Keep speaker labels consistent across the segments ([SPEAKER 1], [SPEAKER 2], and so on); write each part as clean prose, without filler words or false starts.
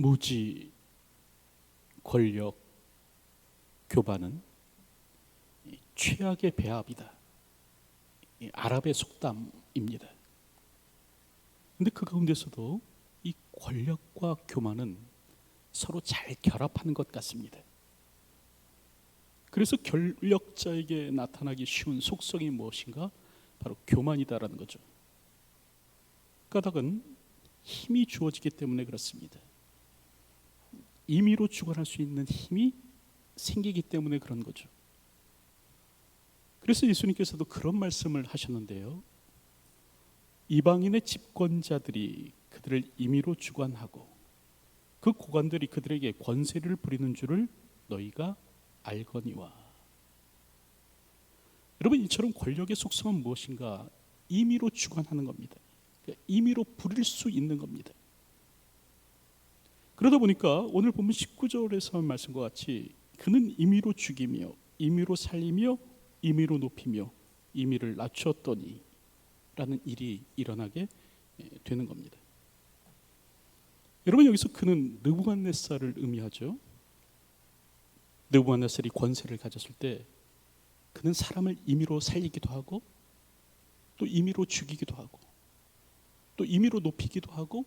[SPEAKER 1] 무지, 권력, 교만은 최악의 배합이다. 아랍의 속담입니다. 그런데 그 가운데서도 이 권력과 교만은 서로 잘 결합하는 것 같습니다. 그래서 권력자에게 나타나기 쉬운 속성이 무엇인가? 바로 교만이다라는 거죠. 까닭은 힘이 주어지기 때문에 그렇습니다. 임의로 주관할 수 있는 힘이 생기기 때문에 그런 거죠. 그래서 예수님께서도 그런 말씀을 하셨는데요. 이방인의 집권자들이 그들을 임의로 주관하고 그 고관들이 그들에게 권세를 부리는 줄을 너희가 알거니와. 여러분, 이처럼 권력의 속성은 무엇인가? 임의로 주관하는 겁니다. 그러니까 임의로 부릴 수 있는 겁니다. 그러다 보니까 오늘 보면 19절에서 말씀과 같이 그는 임의로 죽이며 임의로 살리며 임의로 높이며 임의를 낮추었더니 라는 일이 일어나게 되는 겁니다. 여러분, 여기서 그는 느부갓네살을 의미하죠. 느부갓네살이 권세를 가졌을 때 그는 사람을 임의로 살리기도 하고 또 임의로 죽이기도 하고 또 임의로 높이기도 하고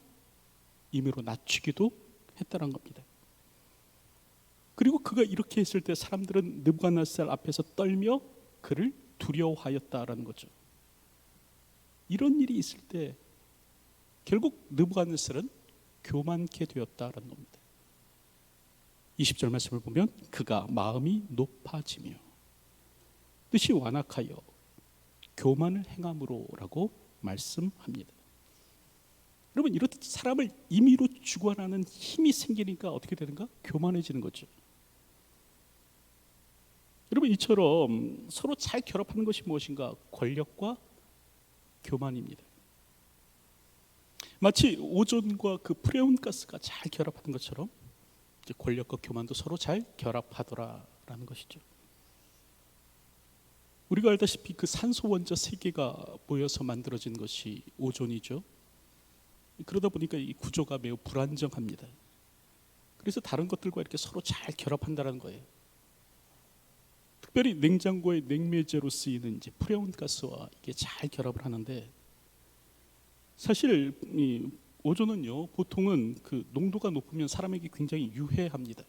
[SPEAKER 1] 임의로 낮추기도 했다는 겁니다. 그리고 그가 이렇게 했을 때 사람들은 느부갓네살 앞에서 떨며 그를 두려워하였다라는 거죠. 이런 일이 있을 때 결국 느부갓네살은 교만케 되었다라는 겁니다. 20절 말씀을 보면 그가 마음이 높아지며 뜻이 완악하여 교만을 행함으로라고 말씀합니다. 여러분, 이렇듯 사람을 임의로 주관하는 힘이 생기니까 어떻게 되는가? 교만해지는 거죠. 여러분, 이처럼 서로 잘 결합하는 것이 무엇인가? 권력과 교만입니다. 마치 오존과 그 프레온 가스가 잘 결합하는 것처럼 이제 권력과 교만도 서로 잘 결합하더라라는 것이죠. 우리가 알다시피 그 산소 원자 세 개가 모여서 만들어진 것이 오존이죠. 그러다 보니까 이 구조가 매우 불안정합니다. 그래서 다른 것들과 이렇게 서로 잘 결합한다는 거예요. 특별히 냉장고의 냉매제로 쓰이는 이제 프레온 가스와 이게 잘 결합을 하는데, 사실 이 오존은요 보통은 그 농도가 높으면 사람에게 굉장히 유해합니다.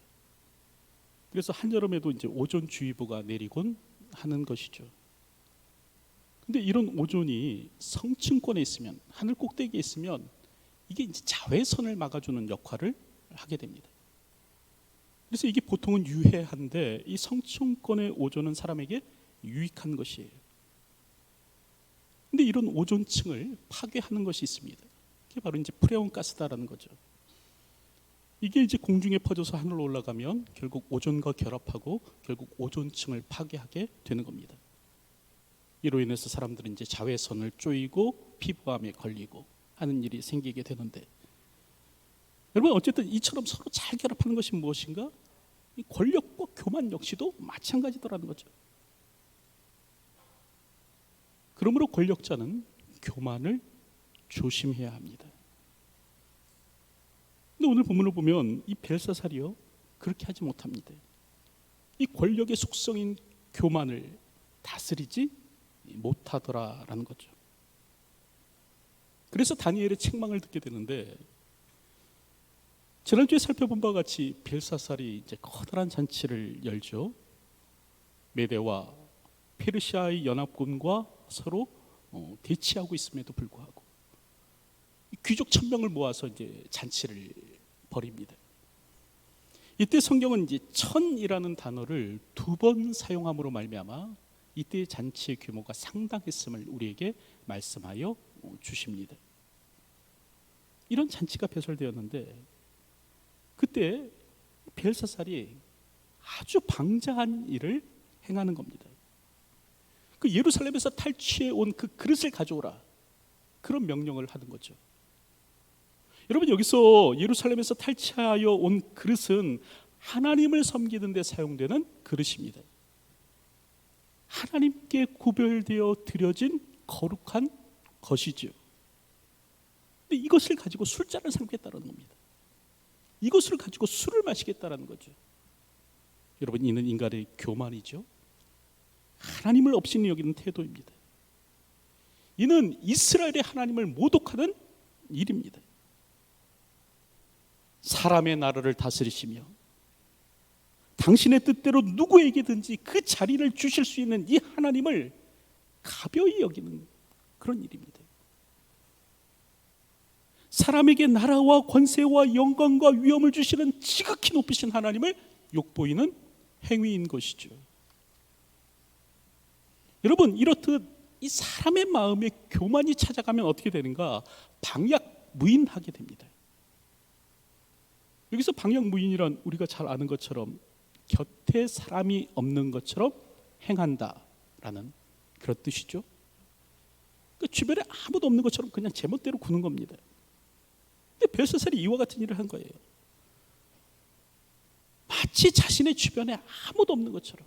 [SPEAKER 1] 그래서 한여름에도 이제 오존주의보가 내리곤 하는 것이죠. 근데 이런 오존이 성층권에 있으면, 하늘 꼭대기에 있으면 이게 이제 자외선을 막아주는 역할을 하게 됩니다. 그래서 이게 보통은 유해한데 이 성층권의 오존은 사람에게 유익한 것이에요. 근데 이런 오존층을 파괴하는 것이 있습니다. 그게 바로 이제 프레온 가스다라는 거죠. 이게 이제 공중에 퍼져서 하늘로 올라가면 결국 오존과 결합하고 결국 오존층을 파괴하게 되는 겁니다. 이로 인해서 사람들은 이제 자외선을 쪼이고 피부암에 걸리고 하는 일이 생기게 되는데, 여러분, 어쨌든 이처럼 서로 잘 결합하는 것이 무엇인가? 이 권력과 교만 역시도 마찬가지더라는 거죠. 그러므로 권력자는 교만을 조심해야 합니다. 근데 오늘 본문을 보면 이 벨사살이요 그렇게 하지 못합니다. 이 권력의 속성인 교만을 다스리지 못하더라라는 거죠. 그래서 다니엘의 책망을 듣게 되는데, 지난주에 살펴본 바와 같이 벨사살이 이제 커다란 잔치를 열죠. 메대와 페르시아의 연합군과 서로 대치하고 있음에도 불구하고 귀족 1000명을 모아서 이제 잔치를 벌입니다. 이때 성경은 이제 천이라는 단어를 2번 사용함으로 말미암아 이때의 잔치의 규모가 상당했음을 우리에게 말씀하여 주십니다. 이런 잔치가 배설되었는데 그때 벨사살이 아주 방자한 일을 행하는 겁니다. 그 예루살렘에서 탈취해 온 그 그릇을 가져오라, 그런 명령을 하는 거죠. 여러분, 여기서 예루살렘에서 탈취하여 온 그릇은 하나님을 섬기는 데 사용되는 그릇입니다. 하나님께 구별되어 드려진 거룩한 것이죠. 근데 이것을 가지고 술잔을 삼겠다는 겁니다. 이것을 가지고 술을 마시겠다라는 거죠. 여러분, 이는 인간의 교만이죠. 하나님을 없이 여기는 태도입니다. 이는 이스라엘의 하나님을 모독하는 일입니다. 사람의 나라를 다스리시며 당신의 뜻대로 누구에게든지 그 자리를 주실 수 있는 이 하나님을 가벼이 여기는 그런 일입니다. 사람에게 나라와 권세와 영광과 위엄을 주시는 지극히 높으신 하나님을 욕보이는 행위인 것이죠. 여러분, 이렇듯 이 사람의 마음에 교만이 찾아가면 어떻게 되는가? 방약무인하게 됩니다. 여기서 방약무인이란 우리가 잘 아는 것처럼 곁에 사람이 없는 것처럼 행한다라는 그런 뜻이죠. 그 주변에 아무도 없는 것처럼 그냥 제멋대로 구는 겁니다. 근데 벨사살이 이와 같은 일을 한 거예요. 마치 자신의 주변에 아무도 없는 것처럼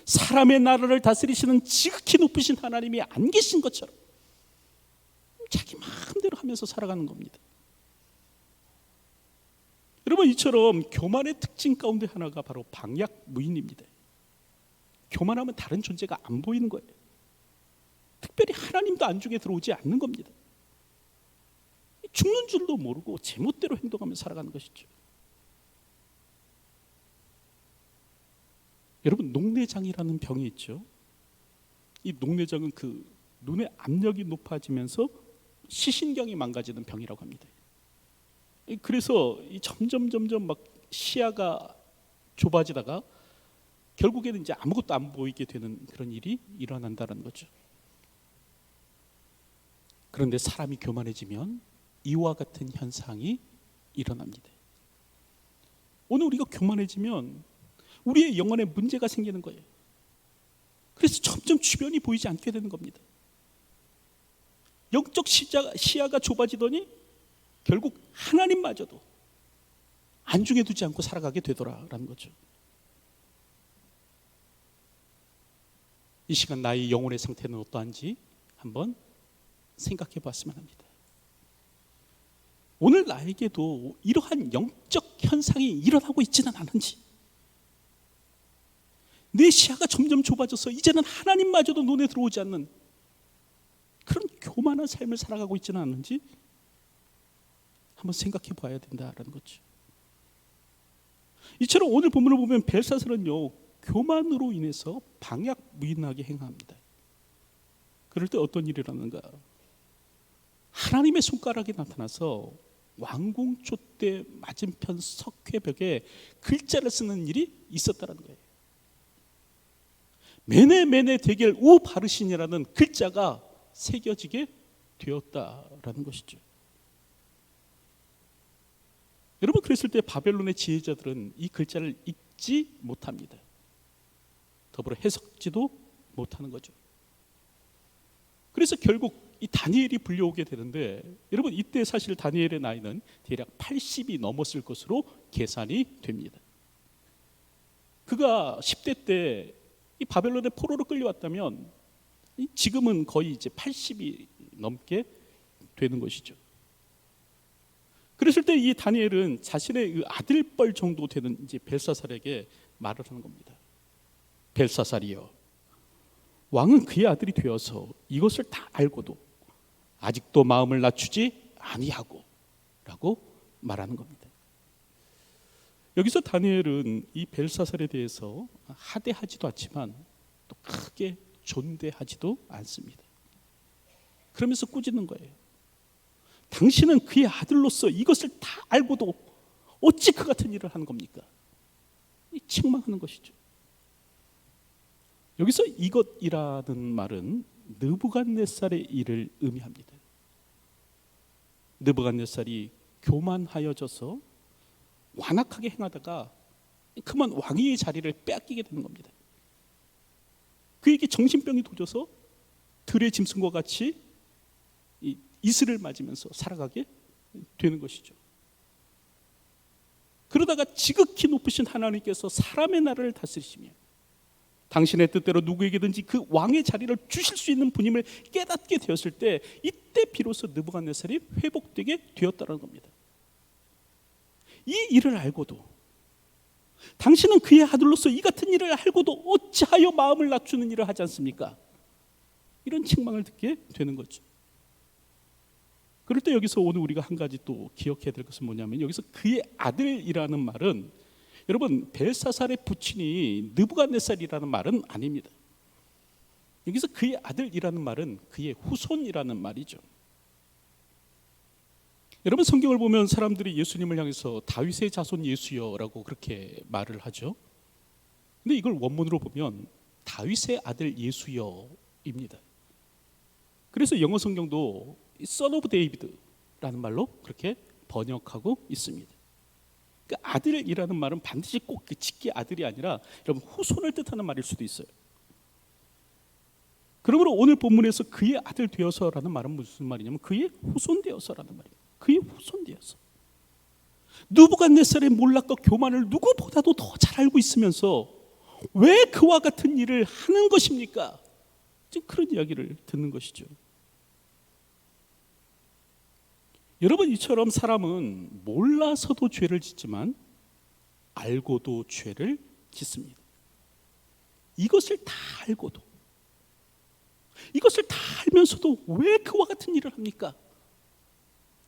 [SPEAKER 1] 사람의 나라를 다스리시는 지극히 높으신 하나님이 안 계신 것처럼 자기 마음대로 하면서 살아가는 겁니다. 여러분, 이처럼 교만의 특징 가운데 하나가 바로 방약무인입니다. 교만하면 다른 존재가 안 보이는 거예요. 특별히 하나님도 안중에 들어오지 않는 겁니다. 죽는 줄도 모르고 제멋대로 행동하며 살아가는 것이죠. 여러분, 녹내장이라는 병이 있죠. 이 녹내장은 그 눈의 압력이 높아지면서 시신경이 망가지는 병이라고 합니다. 그래서 점점 막 시야가 좁아지다가 결국에는 이제 아무것도 안 보이게 되는 그런 일이 일어난다는 거죠. 그런데 사람이 교만해지면 이와 같은 현상이 일어납니다. 오늘 우리가 교만해지면 우리의 영혼에 문제가 생기는 거예요. 그래서 점점 주변이 보이지 않게 되는 겁니다. 영적 시야가 좁아지더니 결국 하나님마저도 안중에 두지 않고 살아가게 되더라라는 거죠. 이 시간 나의 영혼의 상태는 어떠한지 한번 생각해 봤으면 합니다. 오늘 나에게도 이러한 영적 현상이 일어나고 있지는 않은지, 내 시야가 점점 좁아져서 이제는 하나님마저도 눈에 들어오지 않는 그런 교만한 삶을 살아가고 있지는 않은지 한번 생각해 봐야 된다라는 거죠. 이처럼 오늘 본문을 보면 벨사살은요, 교만으로 인해서 방약무인하게 행합니다. 그럴 때 어떤 일이 일어나는가? 하나님의 손가락이 나타나서 왕궁 촛대 맞은편 석회벽에 글자를 쓰는 일이 있었다는 거예요. 메네 데겔 우 바르신이라는 글자가 새겨지게 되었다라는 것이죠. 여러분, 그랬을 때 바벨론의 지혜자들은 이 글자를 읽지 못합니다. 더불어 해석지도 못하는 거죠. 그래서 결국 이 다니엘이 불려오게 되는데, 여러분, 이때 사실 다니엘의 나이는 대략 80이 넘었을 것으로 계산이 됩니다. 그가 10대 때 이 바벨론의 포로로 끌려왔다면 지금은 거의 이제 80이 넘게 되는 것이죠. 그랬을 때 이 다니엘은 자신의 그 아들뻘 정도 되는 이제 벨사살에게 말을 하는 겁니다. 벨사살이여, 왕은 그의 아들이 되어서 이것을 다 알고도 아직도 마음을 낮추지 아니하고 라고 말하는 겁니다. 여기서 다니엘은 이 벨사살에 대해서 하대하지도 않지만 또 크게 존대하지도 않습니다. 그러면서 꾸짖는 거예요. 당신은 그의 아들로서 이것을 다 알고도 어찌 그 같은 일을 하는 겁니까? 책망하는 것이죠. 여기서 이것이라는 말은 느부갓네살의 일을 의미합니다. 느부갓네살이 교만하여져서 완악하게 행하다가 그만 왕위의 자리를 빼앗기게 되는 겁니다. 그에게 정신병이 도져서 들의 짐승과 같이 이슬을 맞으면서 살아가게 되는 것이죠. 그러다가 지극히 높으신 하나님께서 사람의 나라를 다스리시며 당신의 뜻대로 누구에게든지 그 왕의 자리를 주실 수 있는 분임을 깨닫게 되었을 때, 이때 비로소 느부갓네살이 회복되게 되었다는 겁니다. 이 일을 알고도, 당신은 그의 아들로서 이 같은 일을 알고도 어찌하여 마음을 낮추는 일을 하지 않습니까? 이런 책망을 듣게 되는 거죠. 그럴 때 여기서 오늘 우리가 한 가지 또 기억해야 될 것은 뭐냐면, 여기서 그의 아들이라는 말은 여러분 벨사살의 부친이 느부갓네살이라는 말은 아닙니다. 여기서 그의 아들이라는 말은 그의 후손이라는 말이죠. 여러분 성경을 보면 사람들이 예수님을 향해서 다윗의 자손 예수여라고 그렇게 말을 하죠. 근데 이걸 원문으로 보면 다윗의 아들 예수여입니다. 그래서 영어 성경도 Son of David라는 말로 그렇게 번역하고 있습니다. 그 아들이라는 말은 반드시 꼭 그 직계 아들이 아니라 여러분 후손을 뜻하는 말일 수도 있어요. 그러므로 오늘 본문에서 그의 아들 되어서라는 말은 무슨 말이냐면 그의 후손 되어서라는 말이에요. 그의 후손 되어서. 느부갓네살의 몰락과 교만을 누구보다도 더 잘 알고 있으면서 왜 그와 같은 일을 하는 것입니까? 지금 그런 이야기를 듣는 것이죠. 여러분 이처럼 사람은 몰라서도 죄를 짓지만 알고도 죄를 짓습니다. 이것을 다 알고도, 이것을 다 알면서도 왜 그와 같은 일을 합니까?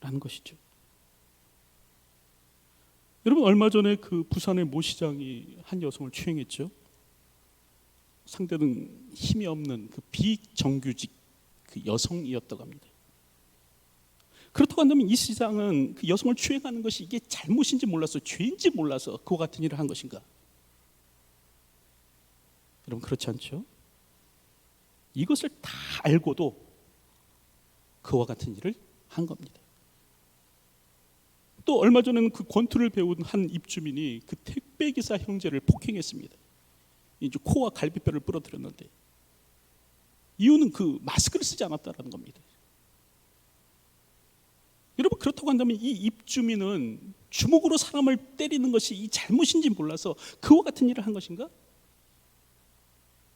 [SPEAKER 1] 라는 것이죠. 여러분 얼마 전에 그 부산의 모 시장이 한 여성을 추행했죠. 상대는 힘이 없는 그 비정규직 그 여성이었다고 합니다. 그렇다고 한다면 이 시장은 그 여성을 추행하는 것이 이게 잘못인지 몰라서, 죄인지 몰라서 그와 같은 일을 한 것인가? 여러분 그렇지 않죠? 이것을 다 알고도 그와 같은 일을 한 겁니다. 또 얼마 전에는 그 권투를 배운 한 입주민이 그 택배기사 형제를 폭행했습니다. 이제 코와 갈비뼈를 부러뜨렸는데 이유는 그 마스크를 쓰지 않았다는 겁니다. 여러분 그렇다고 한다면 이 입주민은 주먹으로 사람을 때리는 것이 이 잘못인지 몰라서 그와 같은 일을 한 것인가?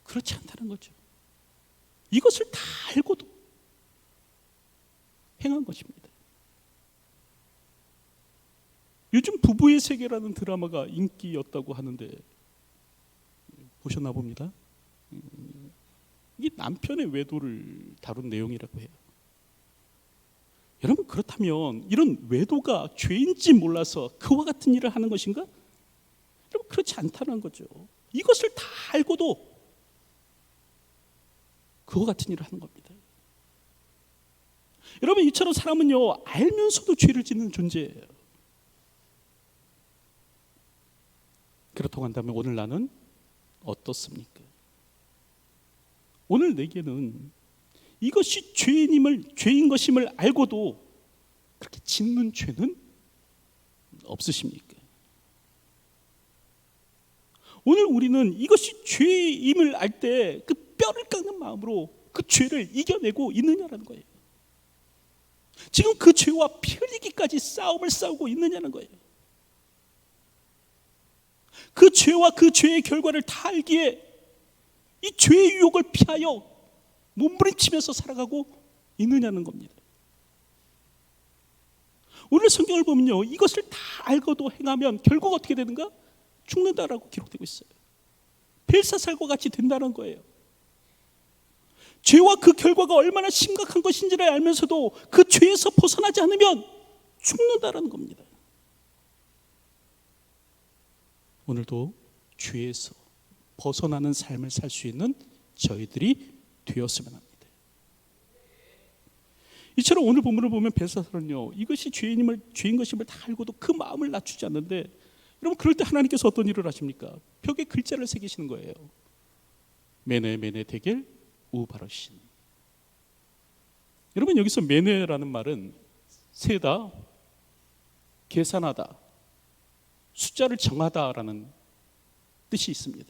[SPEAKER 1] 그렇지 않다는 거죠. 이것을 다 알고도 행한 것입니다. 요즘 부부의 세계라는 드라마가 인기였다고 하는데 보셨나 봅니다. 이게 남편의 외도를 다룬 내용이라고 해요. 여러분 그렇다면 이런 외도가 죄인지 몰라서 그와 같은 일을 하는 것인가? 여러분 그렇지 않다는 거죠. 이것을 다 알고도 그와 같은 일을 하는 겁니다. 여러분 이처럼 사람은요 알면서도 죄를 짓는 존재예요. 그렇다고 한다면 오늘 나는 어떻습니까? 오늘 내게는 이것이 죄인 것임을 알고도 그렇게 짓는 죄는 없으십니까? 오늘 우리는 이것이 죄임을 알 때 그 뼈를 깎는 마음으로 그 죄를 이겨내고 있느냐라는 거예요. 지금 그 죄와 피 흘리기까지 싸움을 싸우고 있느냐는 거예요. 그 죄와 그 죄의 결과를 다 알기에 이 죄의 유혹을 피하여 몸부림치면서 살아가고 있느냐는 겁니다. 오늘 성경을 보면요 이것을 다 알고도 행하면 결국 어떻게 되는가? 죽는다라고 기록되고 있어요. 벨사살과 같이 된다는 거예요. 죄와 그 결과가 얼마나 심각한 것인지를 알면서도 그 죄에서 벗어나지 않으면 죽는다라는 겁니다. 오늘도 죄에서 벗어나는 삶을 살 수 있는 저희들이 되었으면 합니다. 이처럼 오늘 본문을 보면 벨사살은요 이것이 죄인 것임을 다 알고도 그 마음을 낮추지 않는데, 여러분 그럴 때 하나님께서 어떤 일을 하십니까? 벽에 글자를 새기시는 거예요. 메네 메네 데겔 우바르신. 여러분 여기서 메네라는 말은 세다, 계산하다, 숫자를 정하다라는 뜻이 있습니다.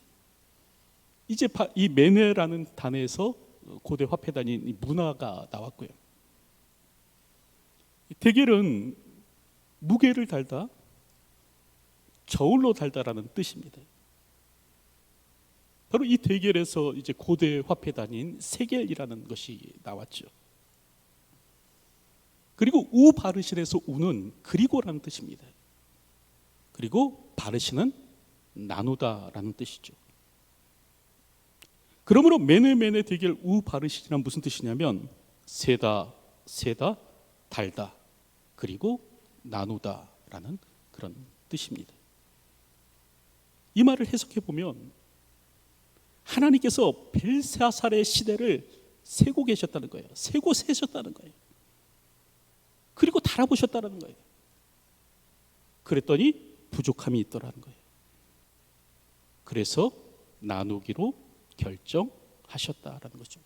[SPEAKER 1] 이제 이 메네라는 단어에서 고대 화폐단인 문화가 나왔고요. 데겔은 무게를 달다, 저울로 달다라는 뜻입니다. 바로 이 데겔에서 이제 고대 화폐단인 세겔이라는 것이 나왔죠. 그리고 우바르신에서 우는 그리고라는 뜻입니다. 그리고 바르시는 나누다라는 뜻이죠. 그러므로 메네메네 되길 우 바르시지란 무슨 뜻이냐면 세다, 달다, 그리고 나누다라는 그런 뜻입니다. 이 말을 해석해 보면 하나님께서 벨사살의 시대를 세고 계셨다는 거예요. 세고 세셨다는 거예요. 그리고 달아보셨다는 거예요. 그랬더니 부족함이 있더라는 거예요. 그래서 나누기로 결정하셨다라는 거죠.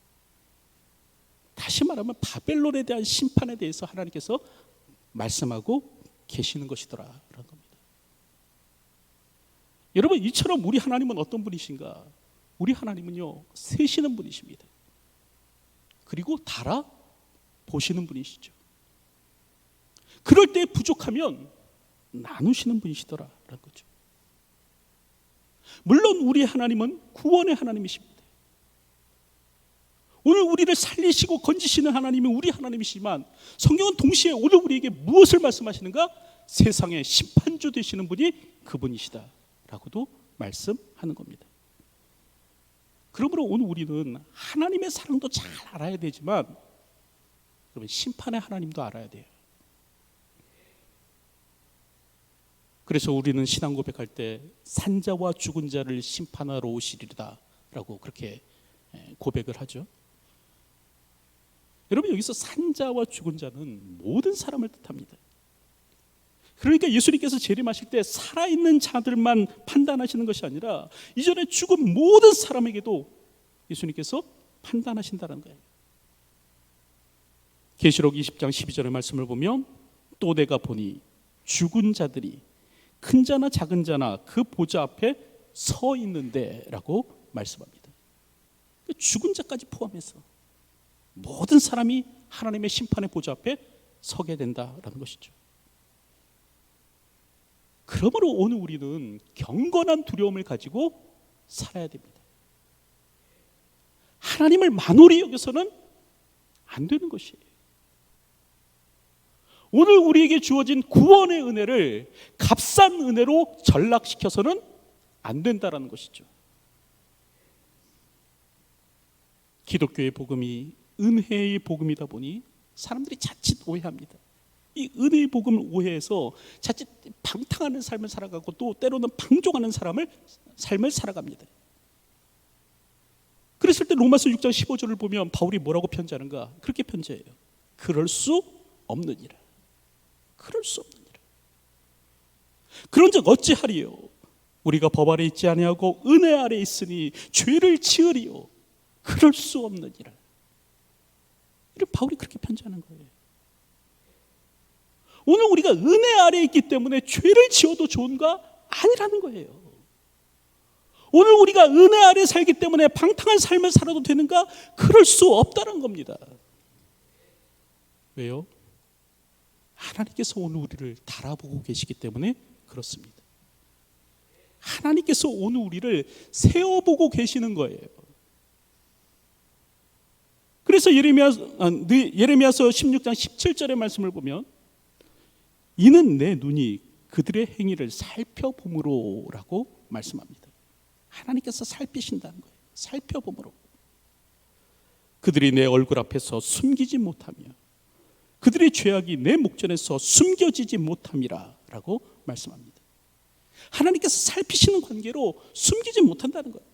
[SPEAKER 1] 다시 말하면 바벨론에 대한 심판에 대해서 하나님께서 말씀하고 계시는 것이더라라는 겁니다. 여러분, 이처럼 우리 하나님은 어떤 분이신가? 우리 하나님은요, 세시는 분이십니다. 그리고 달아 보시는 분이시죠. 그럴 때 부족하면 나누시는 분이시더라라는 거죠. 물론 우리 하나님은 구원의 하나님이십니다. 오늘 우리를 살리시고 건지시는 하나님은 우리 하나님이시지만 성경은 동시에 오늘 우리에게 무엇을 말씀하시는가? 세상의 심판주 되시는 분이 그분이시다라고도 말씀하는 겁니다. 그러므로 오늘 우리는 하나님의 사랑도 잘 알아야 되지만 여러분, 심판의 하나님도 알아야 돼요. 그래서 우리는 신앙 고백할 때 산자와 죽은 자를 심판하러 오시리다 라고 그렇게 고백을 하죠. 여러분, 여기서 산자와 죽은 자는 모든 사람을 뜻합니다. 그러니까 예수님께서 재림하실 때 살아있는 자들만 판단하시는 것이 아니라 이전에 죽은 모든 사람에게도 예수님께서 판단하신다는 거예요. 계시록 20장 12절의 말씀을 보면 또 내가 보니 죽은 자들이 큰 자나 작은 자나 그 보좌 앞에 서 있는데 라고 말씀합니다. 죽은 자까지 포함해서 모든 사람이 하나님의 심판의 보좌 앞에 서게 된다라는 것이죠. 그러므로 오늘 우리는 경건한 두려움을 가지고 살아야 됩니다. 하나님을 만홀히 여겨서는 안 되는 것이에요. 오늘 우리에게 주어진 구원의 은혜를 값싼 은혜로 전락시켜서는 안 된다는 것이죠. 기독교의 복음이 은혜의 복음이다 보니 사람들이 자칫 오해합니다. 이 은혜의 복음을 오해해서 자칫 방탕하는 삶을 살아가고 또 때로는 방종하는 삶을 살아갑니다. 그랬을 때 로마서 6장 15절을 보면 바울이 뭐라고 편지하는가? 그렇게 편지해요. 그럴 수 없느니라. 그럴 수 없느니라. 그런즉 어찌하리요? 우리가 법 아래 있지 아니하고 은혜 아래 있으니 죄를 지으리요? 그럴 수 없느니라. 이런 바울이 그렇게 편지하는 거예요. 오늘 우리가 은혜 아래 있기 때문에 죄를 지어도 좋은가? 아니라는 거예요. 오늘 우리가 은혜 아래 살기 때문에 방탕한 삶을 살아도 되는가? 그럴 수 없다는 겁니다. 왜요? 하나님께서 오늘 우리를 달아보고 계시기 때문에 그렇습니다. 하나님께서 오늘 우리를 세어보고 계시는 거예요. 그래서 예레미야서 16장 17절의 말씀을 보면 이는 내 눈이 그들의 행위를 살펴봄으로 라고 말씀합니다. 하나님께서 살피신다는 거예요. 살펴봄으로. 그들이 내 얼굴 앞에서 숨기지 못하며 그들의 죄악이 내 목전에서 숨겨지지 못함이라 라고 말씀합니다. 하나님께서 살피시는 관계로 숨기지 못한다는 거예요.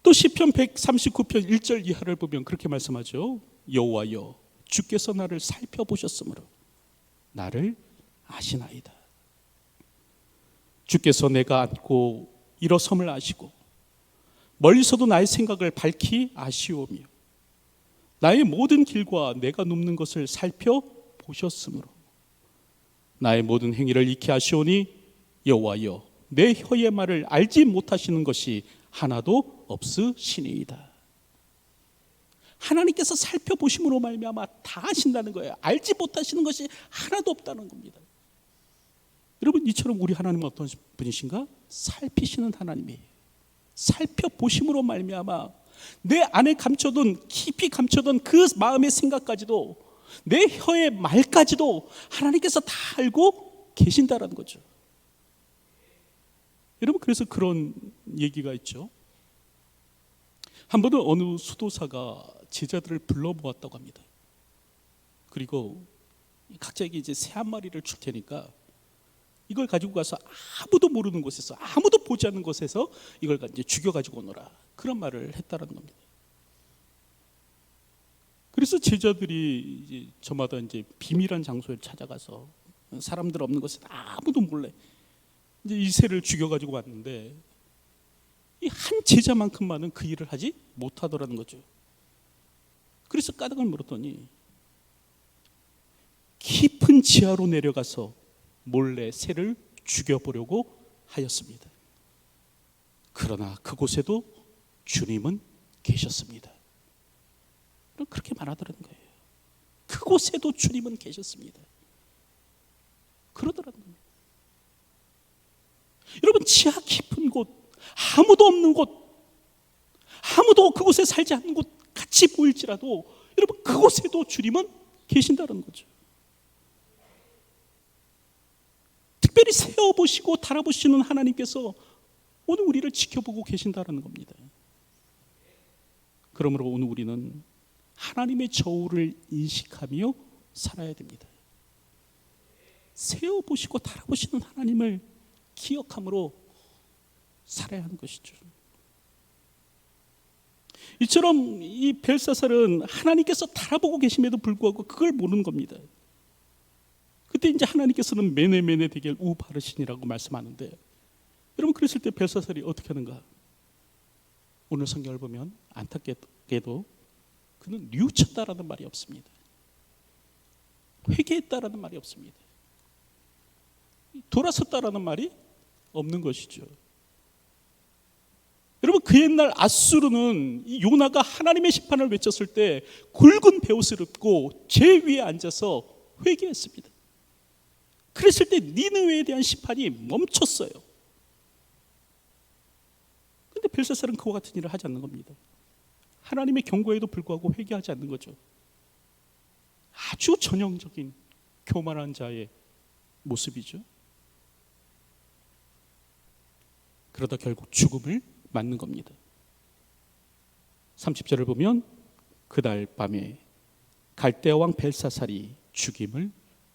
[SPEAKER 1] 또 시편 139편 1절 이하를 보면 그렇게 말씀하죠. 여호와여 주께서 나를 살펴보셨으므로 나를 아시나이다. 주께서 내가 앉고 일어섬을 아시고 멀리서도 나의 생각을 밝히 아시오며 나의 모든 길과 내가 눕는 것을 살펴보셨으므로 나의 모든 행위를 익히 아시오니 여호와여 내 혀의 말을 알지 못하시는 것이 하나도 없으시니이다. 하나님께서 살펴보심으로 말미암아 다 아신다는 거예요. 알지 못하시는 것이 하나도 없다는 겁니다. 여러분, 이처럼 우리 하나님은 어떤 분이신가? 살피시는 하나님이에요. 살펴보심으로 말미암아 내 안에 감춰둔 깊이 감춰둔 그 마음의 생각까지도 내 혀의 말까지도 하나님께서 다 알고 계신다라는 거죠. 여러분, 그래서 그런 얘기가 있죠. 한 번은 어느 수도사가 제자들을 불러 모았다고 합니다. 그리고 각자에게 이제 새 한 마리를 줄 테니까 이걸 가지고 가서 아무도 모르는 곳에서, 아무도 보지 않는 곳에서 이걸 이제 죽여 가지고 오너라, 그런 말을 했다라는 겁니다. 그래서 제자들이 이제 저마다 이제 비밀한 장소에 찾아가서 사람들 없는 곳에 아무도 몰래 이제 이 새를 죽여 가지고 왔는데, 이 한 제자만큼만은 그 일을 하지 못하더라는 거죠. 그래서 까닭을 물었더니 깊은 지하로 내려가서 몰래 새를 죽여보려고 하였습니다. 그러나 그곳에도 주님은 계셨습니다. 그렇게 말하더라는 거예요. 그곳에도 주님은 계셨습니다. 그러더라는 겁니다. 여러분, 지하 깊은 곳, 아무도 없는 곳, 아무도 그곳에 살지 않는 곳 같이 보일지라도 여러분, 그곳에도 주님은 계신다는 거죠. 특별히 세어보시고 달아보시는 하나님께서 오늘 우리를 지켜보고 계신다는 겁니다. 그러므로 오늘 우리는 하나님의 저울을 인식하며 살아야 됩니다. 세어보시고 달아보시는 하나님을 기억함으로 살아야 하는 것이죠. 이처럼 이 벨사살은 하나님께서 달아보고 계심에도 불구하고 그걸 모르는 겁니다. 그때 이제 하나님께서는 메네메네 데겔 우바르신이라고 말씀하는데, 여러분, 그랬을 때 벨사살이 어떻게 하는가? 오늘 성경을 보면 안타깝게도 그는 뉘우쳤다라는 말이 없습니다. 회개했다라는 말이 없습니다. 돌아섰다라는 말이 없는 것이죠. 여러분, 그 옛날 아수르는 이 요나가 하나님의 심판을 외쳤을 때 굵은 베옷을 입고 제 위에 앉아서 회개했습니다. 그랬을 때 니느웨에 대한 심판이 멈췄어요. 그런데 벨사살은 그와 같은 일을 하지 않는 겁니다. 하나님의 경고에도 불구하고 회개하지 않는 거죠. 아주 전형적인 교만한 자의 모습이죠. 그러다 결국 죽음을 맞는 겁니다. 30절을 보면 그날 밤에 갈대아 왕 벨사살이 죽임을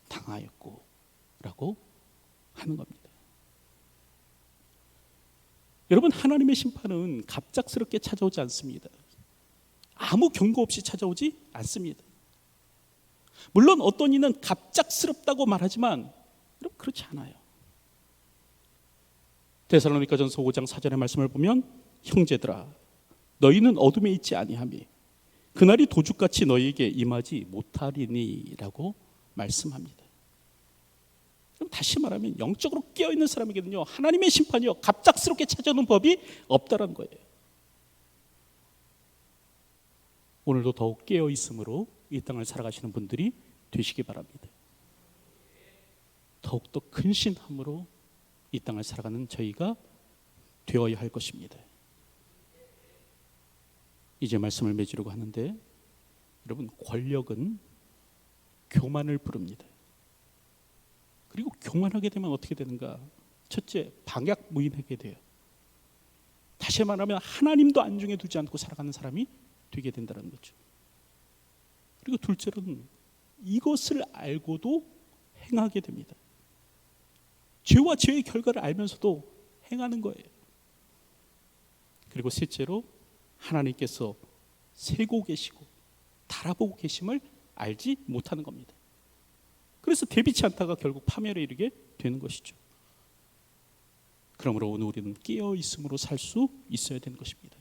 [SPEAKER 1] 당하였고 라고 하는 겁니다. 여러분, 하나님의 심판은 갑작스럽게 찾아오지 않습니다. 아무 경고 없이 찾아오지 않습니다. 물론 어떤 이는 갑작스럽다고 말하지만 여러분, 그렇지 않아요. 데살로니가전서 5장 4절의 말씀을 보면 형제들아, 너희는 어둠에 있지 아니하며 그날이 도둑같이 너희에게 임하지 못하리니라고 말씀합니다. 그럼 다시 말하면 영적으로 깨어있는 사람에게는요, 하나님의 심판이요 갑작스럽게 찾아오는 법이 없다는 거예요. 오늘도 더욱 깨어있음으로 이 땅을 살아가시는 분들이 되시기 바랍니다. 더욱더 근신함으로 이 땅을 살아가는 저희가 되어야 할 것입니다. 이제 말씀을 맺으려고 하는데, 여러분, 권력은 교만을 부릅니다. 그리고 교만하게 되면 어떻게 되는가? 첫째, 방약무인하게 돼요. 다시 말하면 하나님도 안중에 두지 않고 살아가는 사람이 되게 된다는 거죠. 그리고 둘째로는 이것을 알고도 행하게 됩니다. 죄와 죄의 결과를 알면서도 행하는 거예요. 그리고 셋째로 하나님께서 세고 계시고 달아보고 계심을 알지 못하는 겁니다. 그래서 대비치 않다가 결국 파멸에 이르게 되는 것이죠. 그러므로 오늘 우리는 깨어있음으로 살 수 있어야 되는 것입니다.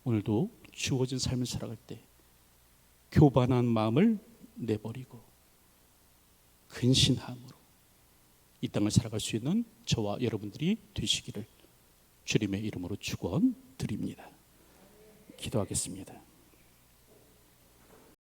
[SPEAKER 1] 오늘도 주어진 삶을 살아갈 때 교만한 마음을 내버리고 근신함으로 이 땅을 살아갈 수 있는 저와 여러분들이 되시기를 주님의 이름으로 축원드립니다. 기도하겠습니다.